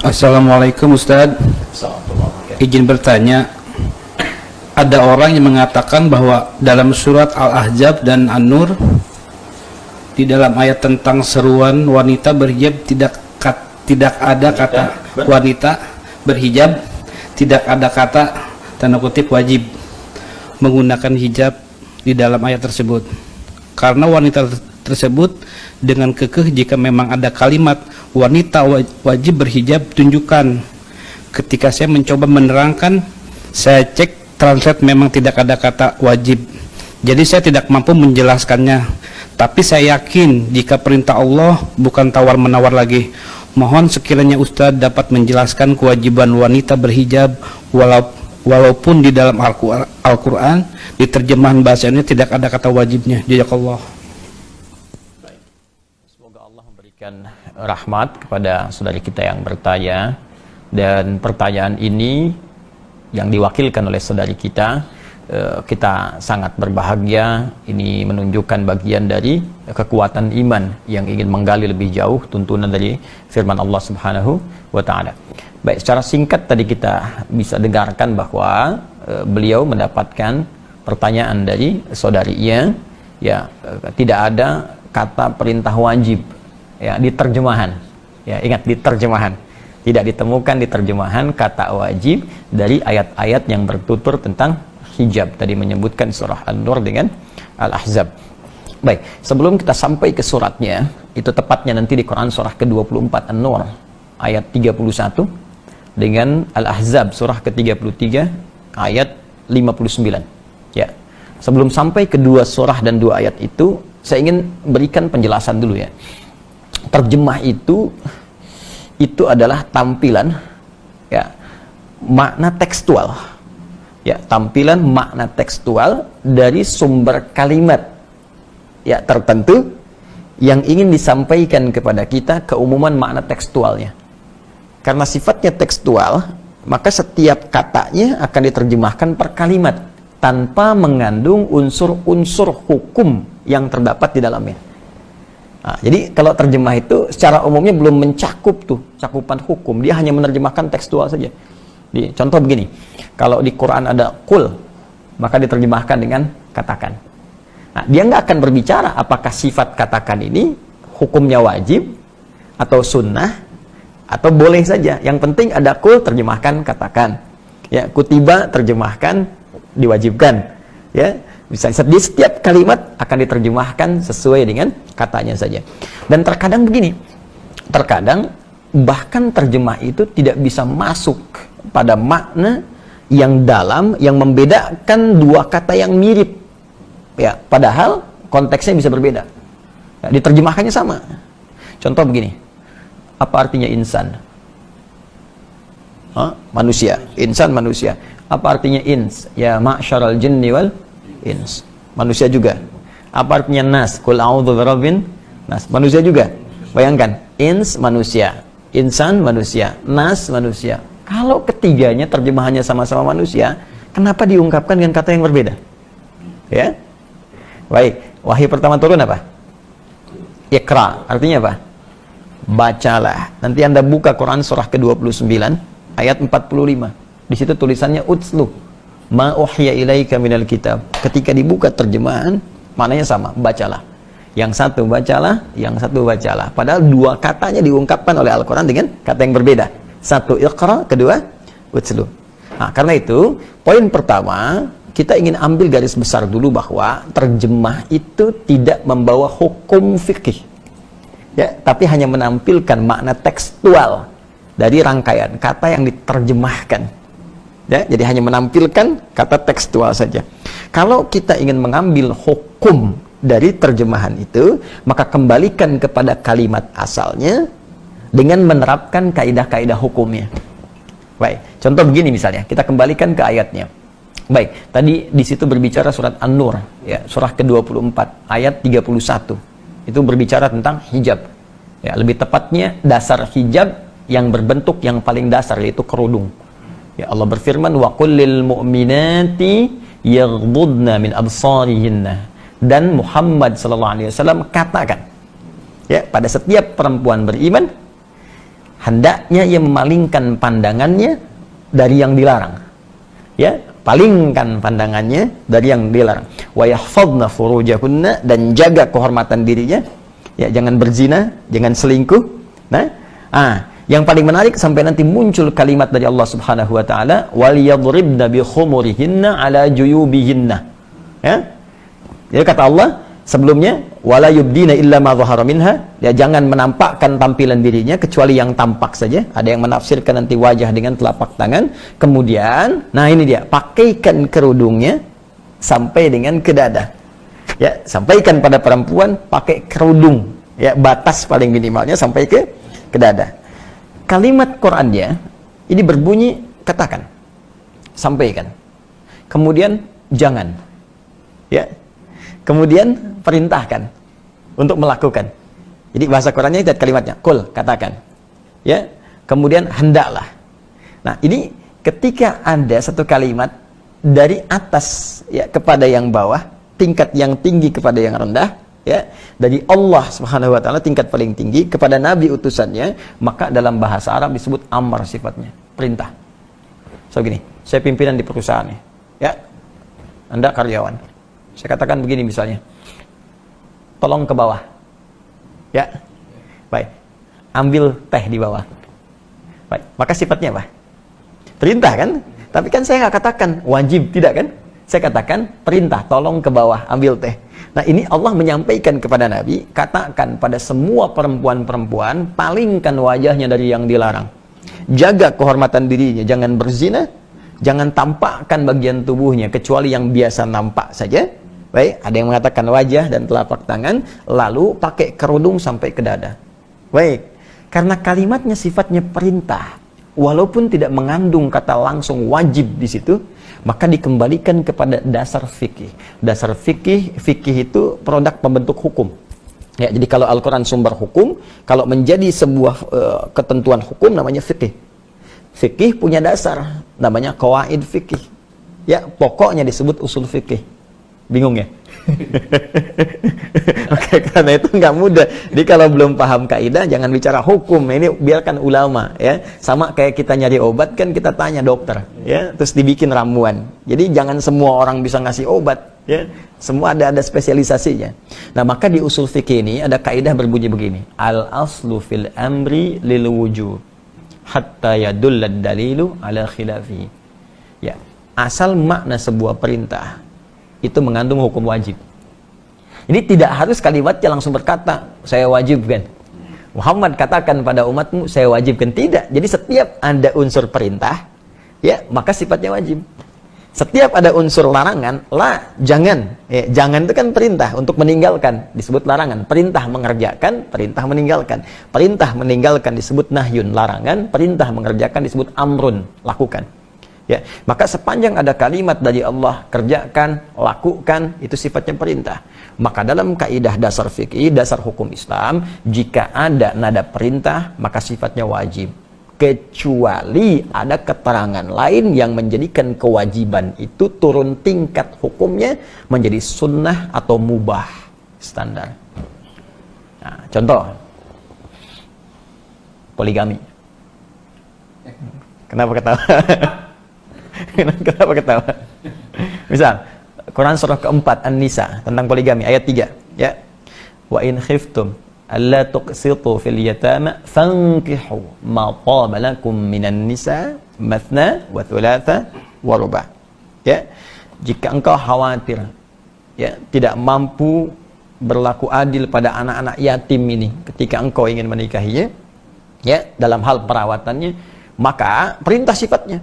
Assalamualaikum Ustadz. Izin bertanya, ada orang yang mengatakan bahwa dalam surat Al-Ahzab dan An-Nur, di dalam ayat tentang seruan wanita berhijab tidak ada kata wanita berhijab, tidak ada kata tanda kutip wajib menggunakan hijab di dalam ayat tersebut. Karena wanita tersebut dengan kekeh jika memang ada kalimat wanita wajib berhijab, tunjukkan. Ketika saya mencoba menerangkan, saya cek translate memang tidak ada kata wajib. Jadi saya tidak mampu menjelaskannya. Tapi saya yakin jika perintah Allah bukan tawar-menawar lagi. Mohon sekiranya Ustadz dapat menjelaskan kewajiban wanita berhijab walaupun di dalam Al-Quran di terjemahan bahasa ini tidak ada kata wajibnya. Jazakallah. Semoga Allah memberikan rahmat kepada saudari kita yang bertanya, dan pertanyaan ini yang diwakilkan oleh saudari kita sangat berbahagia. Ini menunjukkan bagian dari kekuatan iman yang ingin menggali lebih jauh tuntunan dari firman Allah Subhanahu wa taala. Baik, secara singkat tadi kita bisa dengarkan bahwa beliau mendapatkan pertanyaan dari saudarinya, ya, tidak ada kata perintah wajib ya di terjemahan. Ya, ingat, di terjemahan. Tidak ditemukan di terjemahan kata wajib dari ayat-ayat yang bertutur tentang hijab. Tadi menyebutkan surah An-Nur dengan Al-Ahzab. Baik, sebelum kita sampai ke suratnya, itu tepatnya nanti di Quran surah ke-24 An-Nur ayat 31 dengan Al-Ahzab surah ke-33 ayat 59. Ya. Sebelum sampai kedua surah dan dua ayat itu, saya ingin berikan penjelasan dulu ya. Terjemah itu adalah tampilan ya makna tekstual. Ya, tampilan makna tekstual dari sumber kalimat ya tertentu yang ingin disampaikan kepada kita, keumuman makna tekstualnya. Karena sifatnya tekstual, maka setiap katanya akan diterjemahkan per kalimat tanpa mengandung unsur-unsur hukum yang terdapat di dalamnya. Nah, jadi kalau terjemah itu secara umumnya belum mencakup tuh cakupan hukum, dia hanya menerjemahkan tekstual saja. Contoh begini, kalau di Quran ada kul, maka diterjemahkan dengan katakan. Nah, dia nggak akan berbicara apakah sifat katakan ini hukumnya wajib atau sunnah atau boleh saja. Yang penting ada kul, terjemahkan katakan. Ya, kutiba, terjemahkan diwajibkan. Ya, misalnya di setiap kalimat akan diterjemahkan sesuai dengan katanya saja. Dan terkadang begini, terkadang bahkan terjemah itu tidak bisa masuk pada makna yang dalam, yang membedakan dua kata yang mirip ya, padahal konteksnya bisa berbeda ya, diterjemahkannya sama. Contoh begini, apa artinya insan? Manusia. Insan, manusia. Apa artinya ins? Ya, ma'syaral jinni wal ins, manusia juga. Apa artinya nas? Qul a'udzu birabbin nas, manusia juga. Bayangkan, ins manusia, insan manusia, nas manusia. Kalau ketiganya terjemahannya sama-sama manusia, kenapa diungkapkan dengan kata yang berbeda? Ya. Baik, wahyu pertama turun apa? Iqra, artinya apa? Bacalah. Nanti Anda buka Quran surah ke-29 ayat 45. Di situ tulisannya utslu ma uhiya ilaika minal kitab. Ketika dibuka terjemahan, maknanya sama, bacalah. Yang satu bacalah, yang satu bacalah. Padahal dua katanya diungkapkan oleh Al-Quran dengan kata yang berbeda. Satu iqra, kedua utslu. Nah, karena itu, poin pertama, kita ingin ambil garis besar dulu bahwa terjemah itu tidak membawa hukum fikih. Ya, tapi hanya menampilkan makna tekstual dari rangkaian kata yang diterjemahkan. Ya, jadi hanya menampilkan kata tekstual saja. Kalau kita ingin mengambil hukum dari terjemahan itu, maka kembalikan kepada kalimat asalnya dengan menerapkan kaidah-kaidah hukumnya. Baik, contoh begini misalnya, kita kembalikan ke ayatnya. Baik, tadi di situ berbicara surat An-Nur, ya, surah ke-24 ayat 31. Itu berbicara tentang hijab. Ya, lebih tepatnya dasar hijab yang berbentuk yang paling dasar, yaitu kerudung. Ya, Allah berfirman, wa qul lil mu'minati yaghdudna min absarihinna. Dan Muhammad sallallahu alaihi wasallam katakan, Ya, pada setiap perempuan beriman hendaknya ia memalingkan pandangannya dari yang dilarang. Ya, palingkan pandangannya dari yang dilarang. Wa yahfadna furujahunna, dan jaga kehormatan dirinya. Ya, jangan berzina, jangan selingkuh. Nah, yang paling menarik sampai nanti muncul kalimat dari Allah Subhanahu wa taala, wal yadribna bi khumurihinna ala juyubihinna. Ya. Jadi kata Allah sebelumnya, wala yubdina illa ma dhahara minha, ya, jangan menampakkan tampilan dirinya kecuali yang tampak saja. Ada yang menafsirkan nanti wajah dengan telapak tangan. Kemudian, nah ini dia, pakaikan kerudungnya sampai dengan ke dada. Ya, sampaikan pada perempuan pakai kerudung, ya, batas paling minimalnya sampai ke dada. Kalimat Qur'annya ini berbunyi katakan, sampaikan. Kemudian jangan. Ya. Kemudian perintahkan untuk melakukan. Jadi bahasa Qur'annya itu kalimatnya, qul, katakan. Ya. Kemudian hendaklah. Nah, ini ketika ada satu kalimat dari atas, ya, kepada yang bawah, tingkat yang tinggi kepada yang rendah, ya, dari Allah Subhanahu wa taala tingkat paling tinggi kepada nabi utusannya, maka dalam bahasa Arab disebut amar sifatnya, perintah. So gini, saya pimpinan di perusahaan nih, ya. Anda karyawan. Saya katakan begini misalnya, tolong ke bawah, ya, baik, ambil teh di bawah, baik, maka sifatnya apa? Perintah kan? Tapi kan saya nggak katakan wajib, tidak kan? Saya katakan perintah, tolong ke bawah, ambil teh. Nah, ini Allah menyampaikan kepada Nabi, katakan pada semua perempuan-perempuan, palingkan wajahnya dari yang dilarang, jaga kehormatan dirinya, jangan berzina, jangan tampakkan bagian tubuhnya kecuali yang biasa nampak saja. Baik, ada yang mengatakan wajah dan telapak tangan, lalu pakai kerudung sampai ke dada. Baik, karena kalimatnya sifatnya perintah, walaupun tidak mengandung kata langsung wajib di situ, maka dikembalikan kepada dasar fikih. Dasar fikih itu produk pembentuk hukum. Ya, jadi kalau Al-Quran sumber hukum, kalau menjadi sebuah ketentuan hukum namanya fikih. Fikih punya dasar, namanya qawaid fikih. Ya, pokoknya disebut usul fikih. Bingung ya? Oke, karena itu nggak mudah. Jadi kalau belum paham kaidah, jangan bicara hukum. Ini biarkan ulama, ya. Sama kayak kita nyari obat kan, kita tanya dokter, ya. Terus dibikin ramuan. Jadi jangan semua orang bisa ngasih obat, ya. Semua ada spesialisasinya. Nah, maka di usul fikih ini ada kaidah berbunyi begini: al aslu fil amri lil wujub hatta yadullad dalilu ala khilafi. Ya, asal makna sebuah perintah itu mengandung hukum wajib. Ini tidak harus kalimatnya langsung berkata, saya wajibkan. Muhammad katakan pada umatmu, saya wajibkan. Tidak. Jadi setiap ada unsur perintah, ya, maka sifatnya wajib. Setiap ada unsur larangan, jangan. Ya, jangan itu kan perintah untuk meninggalkan, disebut larangan. Perintah mengerjakan, perintah meninggalkan. Perintah meninggalkan disebut nahyun, larangan. Perintah mengerjakan disebut amrun, lakukan. Ya, maka sepanjang ada kalimat dari Allah, kerjakan, lakukan, itu sifatnya perintah. Maka dalam kaidah dasar fikih, dasar hukum Islam, jika ada nada perintah, maka sifatnya wajib. Kecuali ada keterangan lain yang menjadikan kewajiban itu turun tingkat hukumnya menjadi sunnah atau mubah, standar. Nah, contoh, poligami. Kenapa ketawa? Kenapa ketawa? Misal Quran surah keempat An-Nisa tentang poligami ayat 3, ya. Wa in khiftum alla tuqsitu fil yatama fankihu ma taba lakum minan nisa mathna wa thulatha wa ruba'. Ya. Jika engkau khawatir, ya, tidak mampu berlaku adil pada anak-anak yatim ini ketika engkau ingin menikahinya, ya, dalam hal perawatannya, maka perintah sifatnya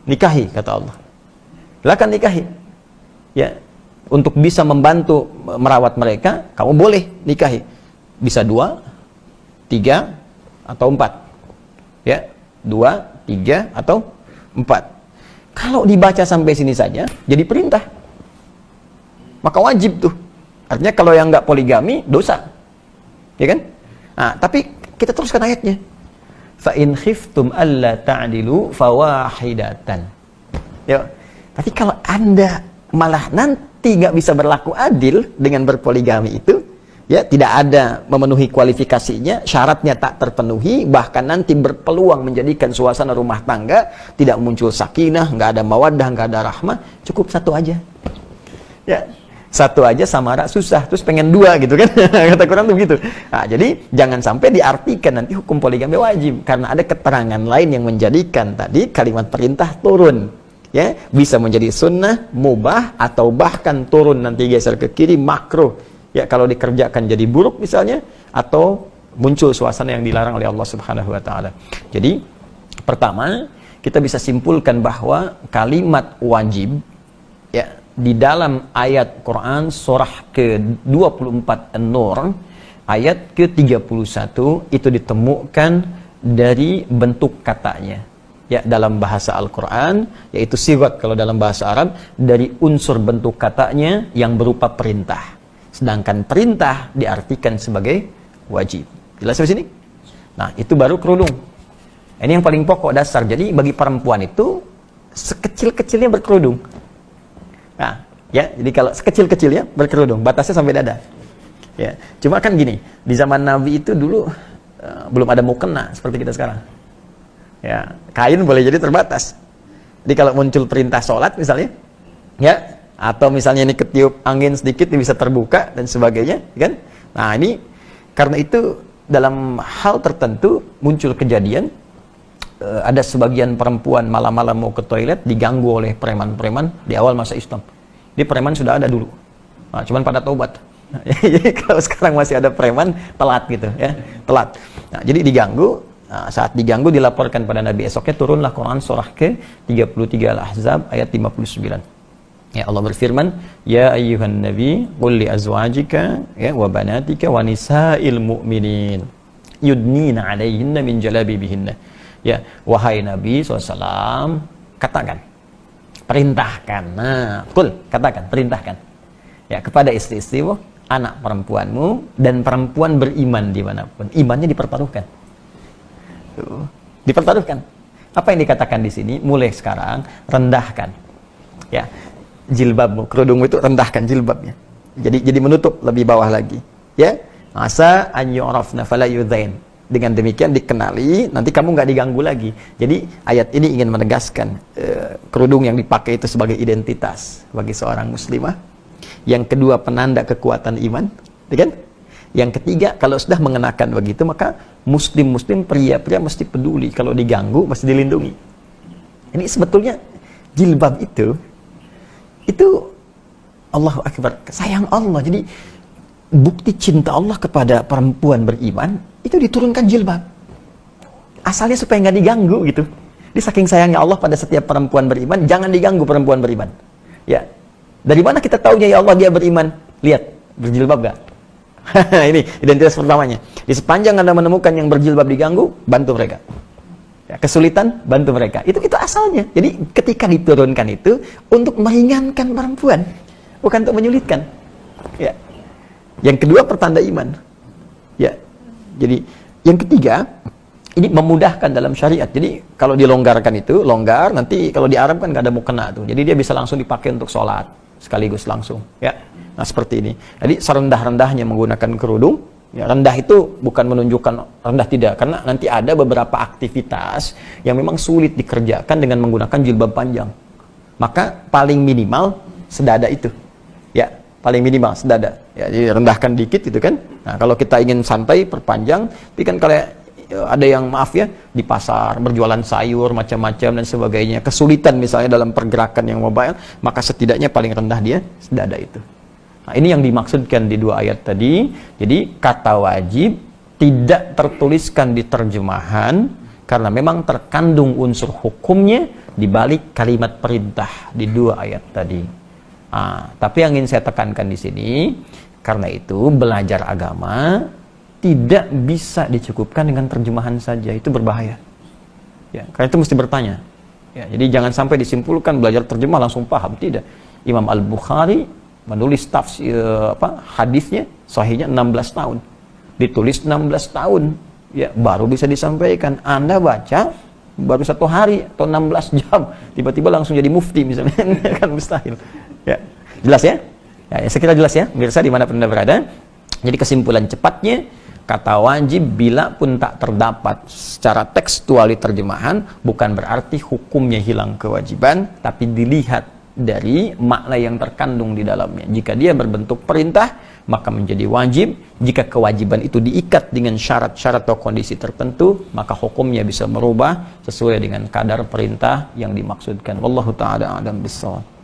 nikahi, kata Allah. Silakan nikahi. Ya, untuk bisa membantu merawat mereka, kamu boleh nikahi. Bisa 2, 3, atau 4. Ya, 2, 3, atau 4. Kalau dibaca sampai sini saja, jadi perintah. Maka wajib tuh. Artinya kalau yang nggak poligami, dosa. Ya kan? Nah, tapi kita teruskan ayatnya. Fa in khiftum alla ta'dilu fawahidatan. Ya. Tapi kalau Anda malah nanti nggak bisa berlaku adil dengan berpoligami itu, ya tidak ada memenuhi kualifikasinya, syaratnya tak terpenuhi, bahkan nanti berpeluang menjadikan suasana rumah tangga tidak muncul sakinah, nggak ada mawaddah, nggak ada rahmah, cukup satu aja. Ya, satu aja samara susah, terus pengen dua gitu kan. Kata Quran tuh begitu. Nah, jadi jangan sampai diartikan nanti hukum poligami wajib, karena ada keterangan lain yang menjadikan tadi kalimat perintah turun. Ya, bisa menjadi sunnah, mubah, atau bahkan turun nanti geser ke kiri, makruh. Ya, kalau dikerjakan jadi buruk misalnya, atau muncul suasana yang dilarang oleh Allah Subhanahu wa taala. Jadi, pertama, kita bisa simpulkan bahwa kalimat wajib ya di dalam ayat Quran surah ke-24 An-Nur ayat ke-31 itu ditemukan dari bentuk katanya. Ya, dalam bahasa Al-Quran, yaitu sigat kalau dalam bahasa Arab, dari unsur bentuk katanya yang berupa perintah. Sedangkan perintah diartikan sebagai wajib. Jelas sampai sini? Nah, itu baru kerudung. Ini yang paling pokok dasar. Jadi bagi perempuan itu sekecil-kecilnya berkerudung. Nah, ya, jadi kalau sekecil-kecilnya berkerudung, batasnya sampai dada. Ya, cuma kan gini, di zaman Nabi itu dulu belum ada mukena seperti kita sekarang. Ya, kain boleh jadi terbatas. Jadi kalau muncul perintah sholat misalnya, ya, atau misalnya ini ketiup angin sedikit ini bisa terbuka dan sebagainya, kan? Nah, ini karena itu dalam hal tertentu muncul kejadian ada sebagian perempuan malam-malam mau ke toilet diganggu oleh preman-preman di awal masa Islam. Di preman sudah ada dulu. Nah, cuman pada taubat. Jadi kalau sekarang masih ada preman telat gitu ya, telat. Nah, jadi diganggu. Nah, saat diganggu dilaporkan pada Nabi, esoknya turunlah Quran surah ke-33 Al-Ahzab ayat 59. Ya, Allah berfirman, ya ayyuhan nabi qul li azwajika ya wa banatika wa nisa'il mu'minin yudnina 'alaihinna min jalabibihinna. Ya, wahai Nabi SAW, katakan, perintahkan. Nah, qul, katakan, perintahkan. Ya, kepada istri-istrimu, anak perempuanmu dan perempuan beriman dimanapun. Imannya dipertaruhkan. Dipertaruhkan. Apa yang dikatakan di sini? Mulai sekarang rendahkan, ya, jilbabmu, kerudungmu itu rendahkan jilbabnya. Jadi menutup lebih bawah lagi. Ya, asa an yu'rafna fala yudzain. Dengan demikian dikenali, nanti kamu nggak diganggu lagi. Jadi ayat ini ingin menegaskan kerudung yang dipakai itu sebagai identitas bagi seorang muslimah. Yang kedua, penanda kekuatan iman, kan? Yang ketiga, kalau sudah mengenakan begitu, maka muslim-muslim, pria-pria mesti peduli. Kalau diganggu, mesti dilindungi. Ini sebetulnya jilbab itu Allahu Akbar, sayang Allah. Jadi bukti cinta Allah kepada perempuan beriman, itu diturunkan jilbab. Asalnya supaya nggak diganggu gitu. Jadi saking sayangnya Allah pada setiap perempuan beriman, jangan diganggu perempuan beriman. Ya, dari mana kita tahunya ya Allah dia beriman? Lihat, berjilbab gak? Ini identitas pertamanya. Di sepanjang Anda menemukan yang berjilbab diganggu, bantu mereka. Ya, kesulitan, bantu mereka. Itu asalnya. Jadi ketika diturunkan itu untuk meringankan perempuan, bukan untuk menyulitkan. Ya. Yang kedua, pertanda iman. Ya. Jadi yang ketiga, ini memudahkan dalam syariat. Jadi kalau dilonggarkan itu, longgar, nanti kalau di Arab kan nggak ada mukena tuh. Jadi dia bisa langsung dipakai untuk sholat sekaligus langsung. Ya. Nah, seperti ini. Jadi serendah-rendahnya menggunakan kerudung. Ya, rendah itu bukan menunjukkan rendah, tidak, karena nanti ada beberapa aktivitas yang memang sulit dikerjakan dengan menggunakan jilbab panjang. Maka paling minimal sedada itu. Ya, paling minimal sedada. Ya, jadi rendahkan dikit gitu kan. Nah, kalau kita ingin santai perpanjang, tapi kan kalau ada yang maaf ya di pasar berjualan sayur macam-macam dan sebagainya, kesulitan misalnya dalam pergerakan yang mobile, maka setidaknya paling rendah dia sedada itu. Nah, ini yang dimaksudkan di dua ayat tadi. Jadi kata wajib tidak tertuliskan di terjemahan karena memang terkandung unsur hukumnya di balik kalimat perintah di dua ayat tadi. Nah, tapi yang ingin saya tekankan di sini, karena itu belajar agama tidak bisa dicukupkan dengan terjemahan saja, itu berbahaya. Ya, karena itu mesti bertanya. Ya, jadi jangan sampai disimpulkan belajar terjemah langsung paham, tidak. Imam Al-Bukhari menulis tafsir hadisnya sahihnya 16 tahun. Ditulis 16 tahun. Ya, baru bisa disampaikan. Anda baca baru 1 hari atau 16 jam, tiba-tiba langsung jadi mufti misalnya. Kan mustahil. Ya. Jelas ya? Ya, saya kira jelas ya. Pemirsa dimanapun Anda berada. Jadi kesimpulan cepatnya, kata wajib bila pun tak terdapat secara tekstual di terjemahan, bukan berarti hukumnya hilang kewajiban, tapi dilihat dari makna yang terkandung di dalamnya. Jika dia berbentuk perintah, maka menjadi wajib. Jika kewajiban itu diikat dengan syarat-syarat atau kondisi tertentu, maka hukumnya bisa merubah sesuai dengan kadar perintah yang dimaksudkan. Wallahu ta'ala a'lam bissawab.